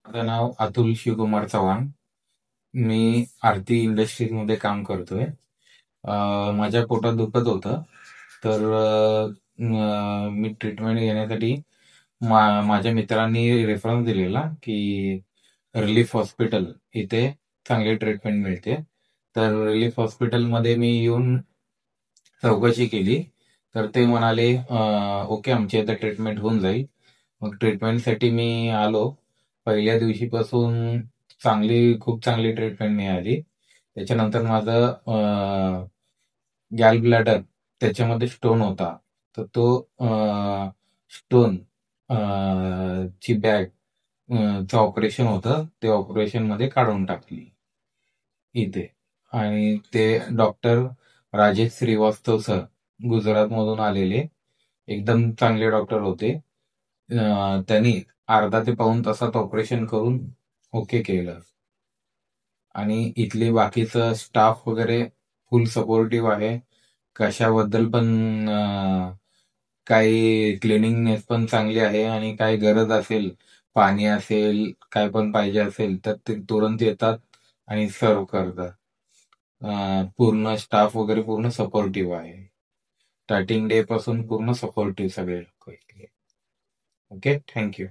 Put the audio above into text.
माझं नाव अतुल शिवकुमार चव्हाण. मी आरती इंडस्ट्रीजमध्ये काम करतोय. माझ्या पोटात दुखत होतं, तर मी ट्रीटमेंट घेण्यासाठी माझ्या मित्रांनी रेफरन्स दिलेला की रिलीफ हॉस्पिटल इथे चांगली ट्रीटमेंट मिळते. तर रिलीफ हॉस्पिटलमध्ये मी येऊन चौकशी केली, तर ते म्हणाले ओके, आमची आता ट्रीटमेंट होऊन जाईल. मग ट्रीटमेंटसाठी मी आलो. पहिल्या दिवशीपासून खूप चांगली ट्रीटमेंट मिळाली. त्याच्यानंतर माझं गॅल ब्लॅडर त्याच्यामध्ये स्टोन होता, तर तो स्टोन ची बॅग चं ऑपरेशन होतं, ते ऑपरेशन मध्ये काढून टाकली इथे. आणि ते डॉक्टर राजेश श्रीवास्तव सर, गुजरातमधून आलेले, एकदम चांगले डॉक्टर होते. त्यांनी अर्धा ते पाऊण तासात ऑपरेशन करून ओके केलं. आणि इथले बाकीचं स्टाफ वगैरे फुल सपोर्टिव्ह आहे. कशाबद्दल पण काही क्लिनिंगनेस पण चांगली आहे, आणि काय गरज असेल, पाणी असेल, काय पण पाहिजे असेल, तर ते तुरंत येतात आणि सर्व करतात. पूर्ण स्टाफ वगैरे पूर्ण सपोर्टिव्ह आहे. स्टार्टिंग डे पासून पूर्ण सपोर्टिव्ह सगळे लोक इथले. Okay, thank you.